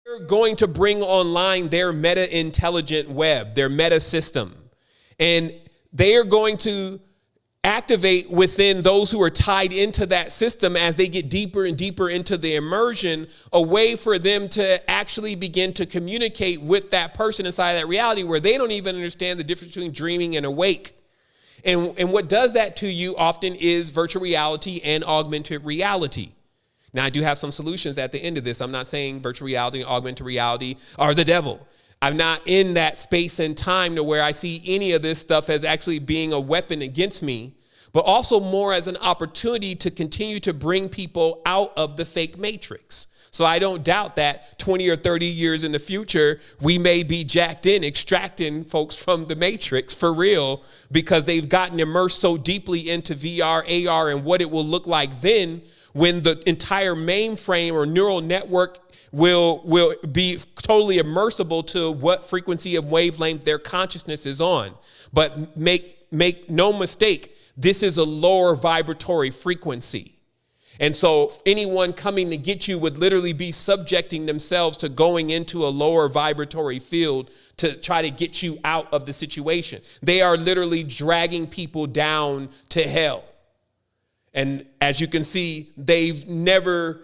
They're going to bring online their meta intelligent web, their meta system. And they are going to activate within those who are tied into that system as they get deeper and deeper into the immersion, a way for them to actually begin to communicate with that person inside that reality where they don't even understand the difference between dreaming and awake. And what does that to you often is virtual reality and augmented reality. Now, I do have some solutions at the end of this. I'm not saying virtual reality and augmented reality are the devil. I'm not in that space and time to where I see any of this stuff as actually being a weapon against me, but also more as an opportunity to continue to bring people out of the fake matrix. So I don't doubt that 20 or 30 years in the future, we may be jacked in, extracting folks from the matrix for real, because they've gotten immersed so deeply into VR, AR, and what it will look like then when the entire mainframe or neural network will be totally immersible to what frequency of wavelength their consciousness is on. But make no mistake, this is a lower vibratory frequency. And so anyone coming to get you would literally be subjecting themselves to going into a lower vibratory field to try to get you out of the situation. They are literally dragging people down to hell. And as you can see, they've never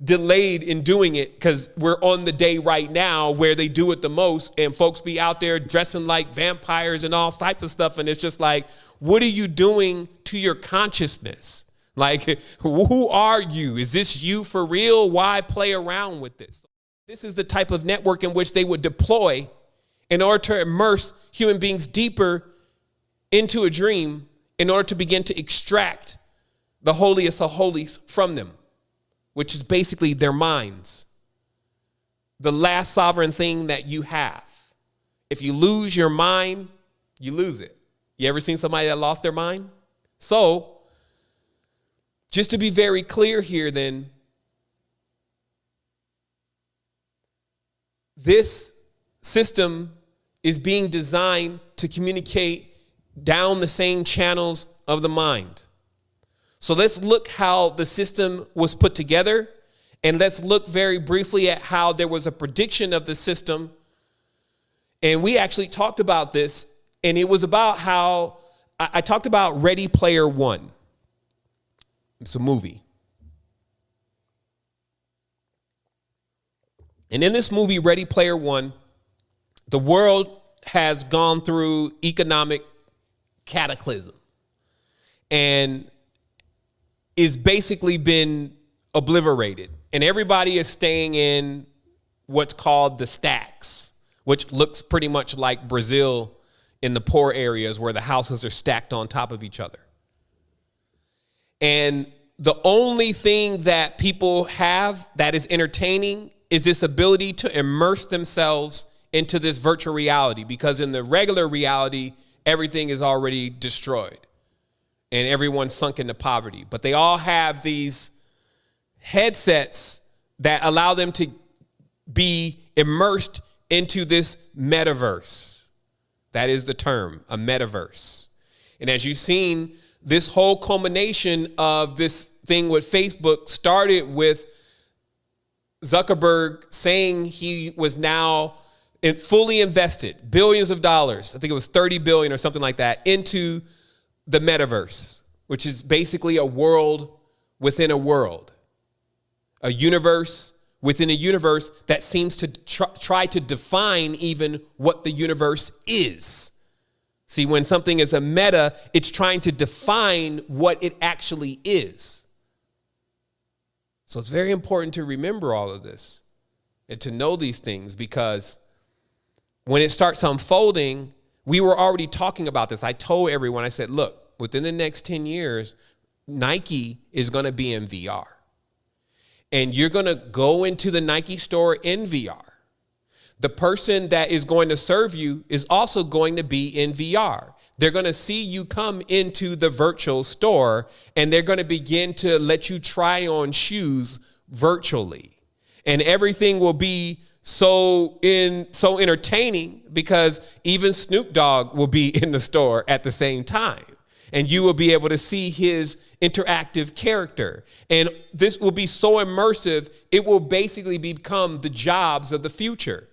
delayed in doing it, because we're on the day right now where they do it the most, and folks be out there dressing like vampires and all types of stuff. And it's just like, what are you doing to your consciousness? Like, who are you? Is this you for real? Why play around with this? This is the type of network in which they would deploy in order to immerse human beings deeper into a dream in order to begin to extract the holiest of holies from them, which is basically their minds. The last sovereign thing that you have. If you lose your mind, you lose it. You ever seen somebody that lost their mind? So, just to be very clear here then, this system is being designed to communicate down the same channels of the mind. So let's look how the system was put together, and let's look very briefly at how there was a prediction of the system. And we actually talked about this, and it was about how I talked about Ready Player One. It's a movie. And in this movie, Ready Player One, the world has gone through economic cataclysm and is basically been obliterated. And everybody is staying in what's called the stacks, which looks pretty much like Brazil in the poor areas where the houses are stacked on top of each other. And the only thing that people have that is entertaining is this ability to immerse themselves into this virtual reality, because in the regular reality, everything is already destroyed and everyone's sunk into poverty. But they all have these headsets that allow them to be immersed into this metaverse. That is the term, a metaverse. And as you've seen, this whole culmination of this thing with Facebook started with Zuckerberg saying he was now fully invested billions of dollars. I think it was 30 billion or something like that into the metaverse, which is basically a world within a world, a universe within a universe that seems to try to define even what the universe is. See, when something is a meta, it's trying to define what it actually is. So it's very important to remember all of this and to know these things, because when it starts unfolding, we were already talking about this. I told everyone, I said, look, within the next 10 years, Nike is going to be in VR. And you're going to go into the Nike store in VR. The person that is going to serve you is also going to be in VR. They're going to see you come into the virtual store, and they're going to begin to let you try on shoes virtually. And everything will be so entertaining, because even Snoop Dogg will be in the store at the same time. and you will be able to see his interactive character. And this will be so immersive, it will basically become the jobs of the future.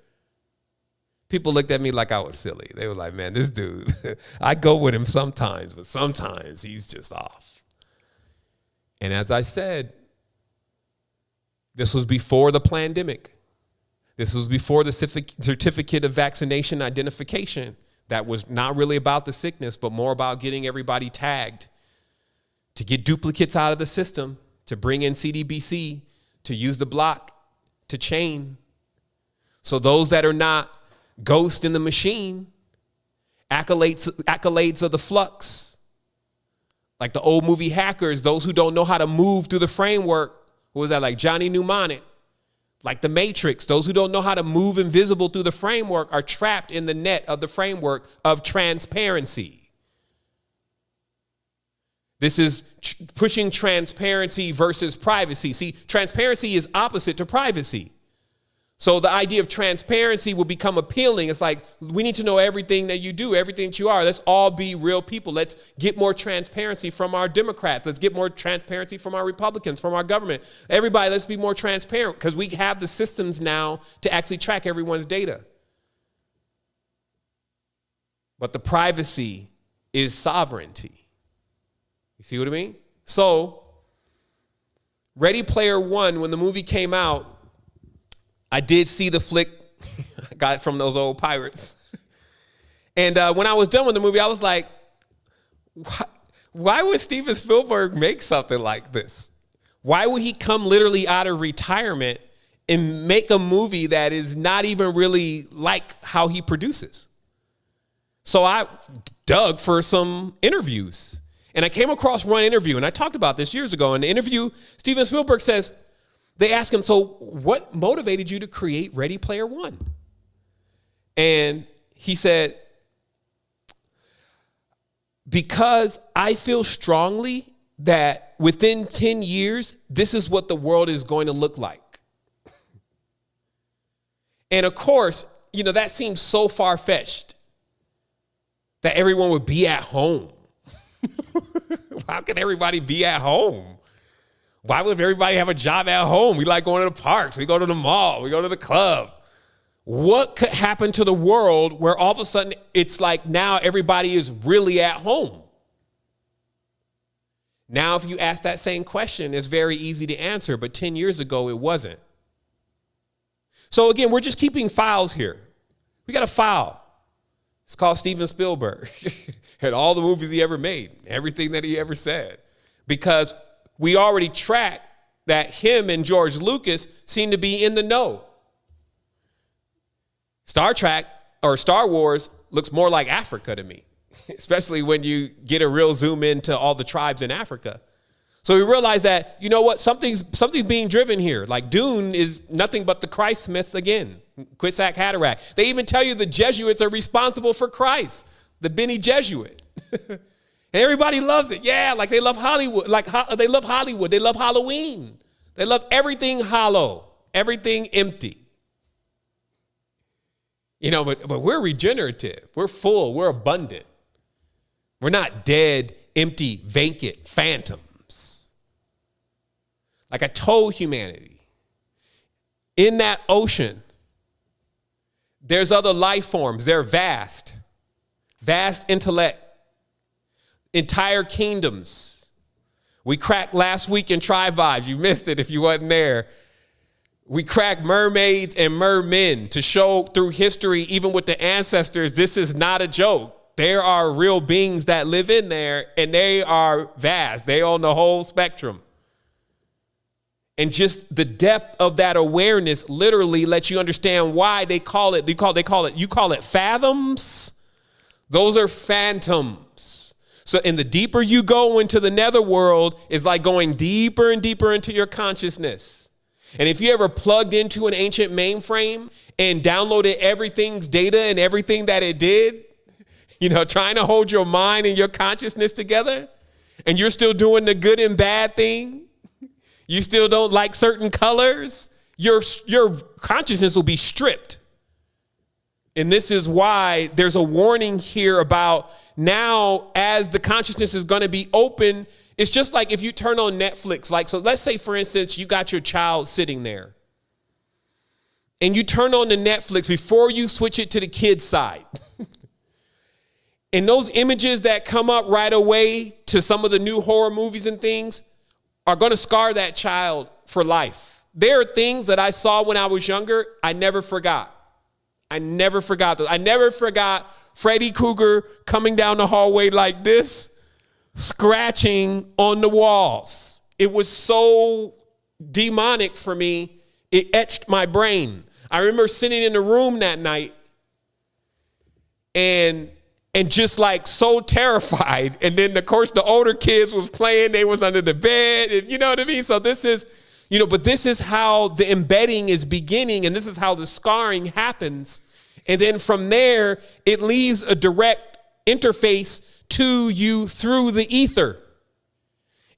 People looked at me like I was silly. They were like, man, this dude, I go with him sometimes, but sometimes he's just off. And as I said, this was before the pandemic. This was before the certificate of vaccination identification. That was not really about the sickness, but more about getting everybody tagged to get duplicates out of the system, to bring in CDBC, to use the block, to chain. So those that are not ghost in the machine, accolades of the flux, like the old movie Hackers, those who don't know how to move through the framework. What was that, like Johnny Mnemonic? Like the Matrix, those who don't know how to move invisible through the framework are trapped in the net of the framework of transparency. This is pushing transparency versus privacy. See, transparency is opposite to privacy. So the idea of transparency will become appealing. It's like, we need to know everything that you do, everything that you are. Let's all be real people. Let's get more transparency from our Democrats. Let's get more transparency from our Republicans, from our government. Everybody, let's be more transparent because we have the systems now to actually track everyone's data. But the privacy is sovereignty. You see what I mean? So, Ready Player One, when the movie came out, I did see the flick. I got it from those old pirates. And when I was done with the movie, I was like, why would Steven Spielberg make something like this? Why would he come literally out of retirement and make a movie that is not even really like how he produces? So I dug for some interviews. And I came across one interview, and I talked about this years ago. In the interview, Steven Spielberg says, they ask him, so what motivated you to create Ready Player One? And he said, because I feel strongly that within 10 years, this is what the world is going to look like. And of course, you know, that seems so far-fetched that everyone would be at home. How can everybody be at home? Why would everybody have a job at home? We like going to the parks. We go to the mall. We go to the club. What could happen to the world where all of a sudden it's like now everybody is really at home? Now, if you ask that same question, it's very easy to answer, but 10 years ago, it wasn't. So again, we're just keeping files here. We got a file. It's called Steven Spielberg and all the movies he ever made, everything that he ever said, because we already track that him and George Lucas seem to be in the know. Star Trek or Star Wars looks more like Africa to me, especially when you get a real zoom into all the tribes in Africa. So we realize that, you know what, something's being driven here. Like Dune is nothing but the Christ myth again. Quetzalcoatl Haderach. They even tell you the Jesuits are responsible for Christ, the Bene Jesuit. And everybody loves it. Yeah, like they love Hollywood. They love Hollywood. They love Halloween. They love everything hollow, everything empty. You know, but we're regenerative. We're full. We're abundant. We're not dead, empty, vacant phantoms. Like I told humanity, in that ocean, there's other life forms. They're vast intellect. Entire kingdoms. We cracked last week in Tri-Vibes. You missed it if you wasn't there. We cracked mermaids and mermen to show through history, even with the ancestors, this is not a joke. There are real beings that live in there, and they are vast. They own the whole spectrum. And just the depth of that awareness literally lets you understand why they call it fathoms. Those are phantoms. So in the deeper you go into the netherworld, it's like going deeper and deeper into your consciousness. And if you ever plugged into an ancient mainframe and downloaded everything's data and everything that it did, you know, trying to hold your mind and your consciousness together, and you're still doing the good and bad thing, you still don't like certain colors, your consciousness will be stripped. And this is why there's a warning here about now as the consciousness is going to be open. It's just like if you turn on Netflix, like, so let's say, for instance, you got your child sitting there and you turn on the Netflix before you switch it to the kid's side. And those images that come up right away to some of the new horror movies and things are going to scar that child for life. There are things that I saw when I was younger I never forgot. I never forgot those. I never forgot Freddy Krueger coming down the hallway like this, scratching on the walls. It was so demonic for me. It etched my brain. I remember sitting in the room that night and just like so terrified. And then, of course, the older kids was playing. They was under the bed. And you know what I mean? So this is, but this is how the embedding is beginning. And this is how the scarring happens. And then from there, it leaves a direct interface to you through the ether.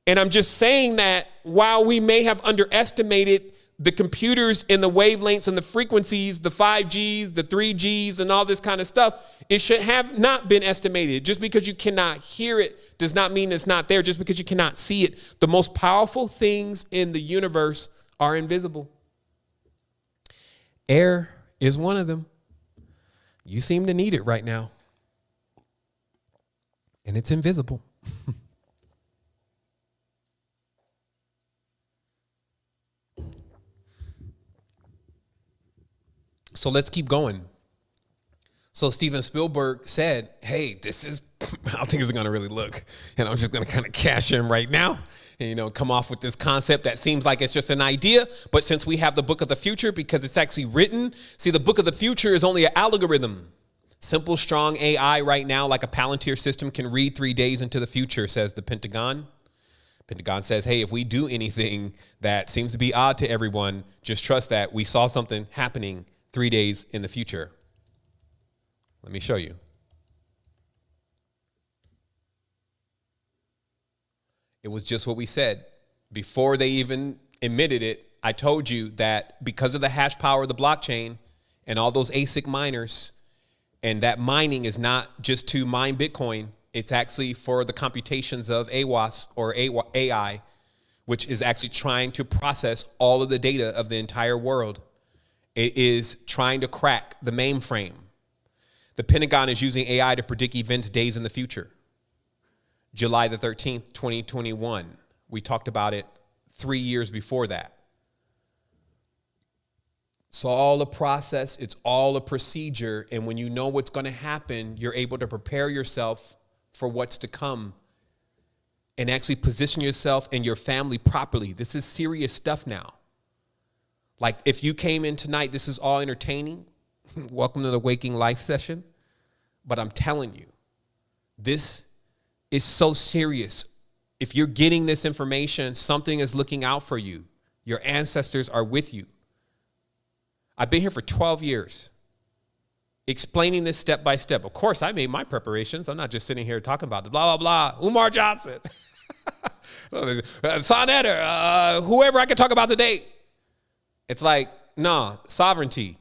And I'm just saying that while we may have underestimated the computers and the wavelengths and the frequencies, the 5Gs, the 3Gs, and all this kind of stuff, it should have not been estimated. Just because you cannot hear it does not mean it's not there. Just because you cannot see it. The most powerful things in the universe are invisible. Air is one of them. You seem to need it right now. And it's invisible. So let's keep going. So Steven Spielberg said, hey, this is, I don't think it's going to really look. And I'm just going to kind of cash in right now and, come off with this concept that seems like it's just an idea. But since we have the book of the future, because it's actually written, see, the book of the future is only an algorithm. Simple, strong AI right now, like a Palantir system, can read 3 days into the future, says the Pentagon. Pentagon says, hey, if we do anything that seems to be odd to everyone, just trust that we saw something happening 3 days in the future. Let me show you. It was just what we said. Before they even admitted it, I told you that because of the hash power of the blockchain and all those ASIC miners, and that mining is not just to mine Bitcoin, it's actually for the computations of AWAS or AI, which is actually trying to process all of the data of the entire world. It is trying to crack the mainframe. The Pentagon is using AI to predict events days in the future. July the 13th, 2021. We talked about it 3 years before that. It's all a process. It's all a procedure. And when you know what's going to happen, you're able to prepare yourself for what's to come and actually position yourself and your family properly. This is serious stuff now. Like if you came in tonight, this is all entertaining. Welcome to the Waking Life session. But I'm telling you, this is so serious. If you're getting this information, something is looking out for you. Your ancestors are with you. I've been here for 12 years, explaining this step by step. Of course, I made my preparations. I'm not just sitting here talking about the blah, blah, blah. Umar Johnson, Sonetta, whoever I could talk about today. It's like, nah, sovereignty.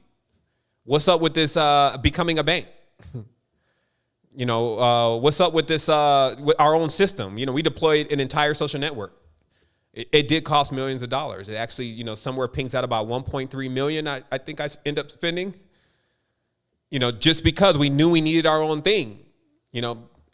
What's up with this becoming a bank? What's up with this, with our own system? We deployed an entire social network. It did cost millions of dollars. It actually, somewhere pings out about 1.3 million. I think I end up spending, just because we knew we needed our own thing.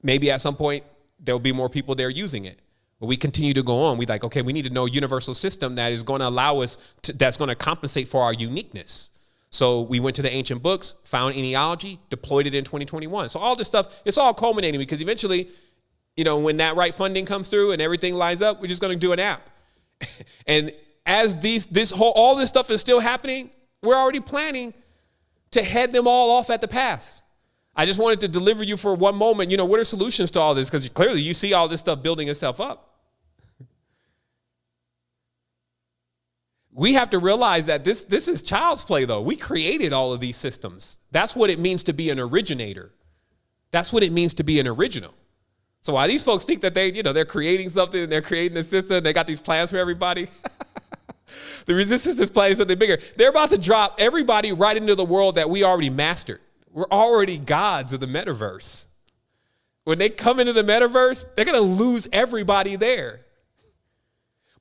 Maybe at some point there'll be more people there using it. But we continue to go on. We like, okay, we need to know a universal system that is going to allow us to, that's going to compensate for our uniqueness. So we went to the ancient books, found genealogy, deployed it in 2021. So all this stuff, it's all culminating because eventually, when that right funding comes through and everything lines up, we're just going to do an app. And as all this stuff is still happening, we're already planning to head them all off at the pass. I just wanted to deliver you for one moment, what are solutions to all this? Because clearly you see all this stuff building itself up. We have to realize that this is child's play, though. We created all of these systems. That's what it means to be an originator. That's what it means to be an original. So while these folks think that they're creating something, they're creating a system, they got these plans for everybody. The resistance is playing something bigger. They're about to drop everybody right into the world that we already mastered. we're already gods of the metaverse. When they come into the metaverse, they're going to lose everybody there.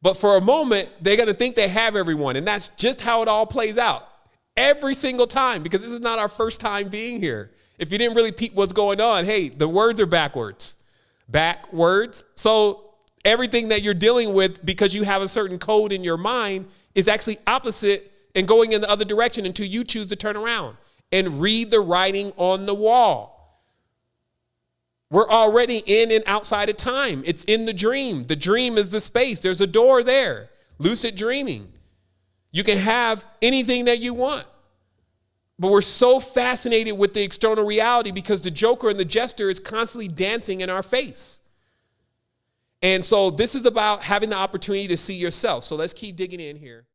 But for a moment, they're going to think they have everyone. And that's just how it all plays out every single time, because this is not our first time being here. If you didn't really peep what's going on, hey, the words are backwards. So everything that you're dealing with, because you have a certain code in your mind, is actually opposite and going in the other direction until you choose to turn around and read the writing on the wall. We're already in and outside of time. It's in the dream. The dream is the space. There's a door there. Lucid dreaming. You can have anything that you want. But we're so fascinated with the external reality because the joker and the jester is constantly dancing in our face. And so this is about having the opportunity to see yourself. So let's keep digging in here.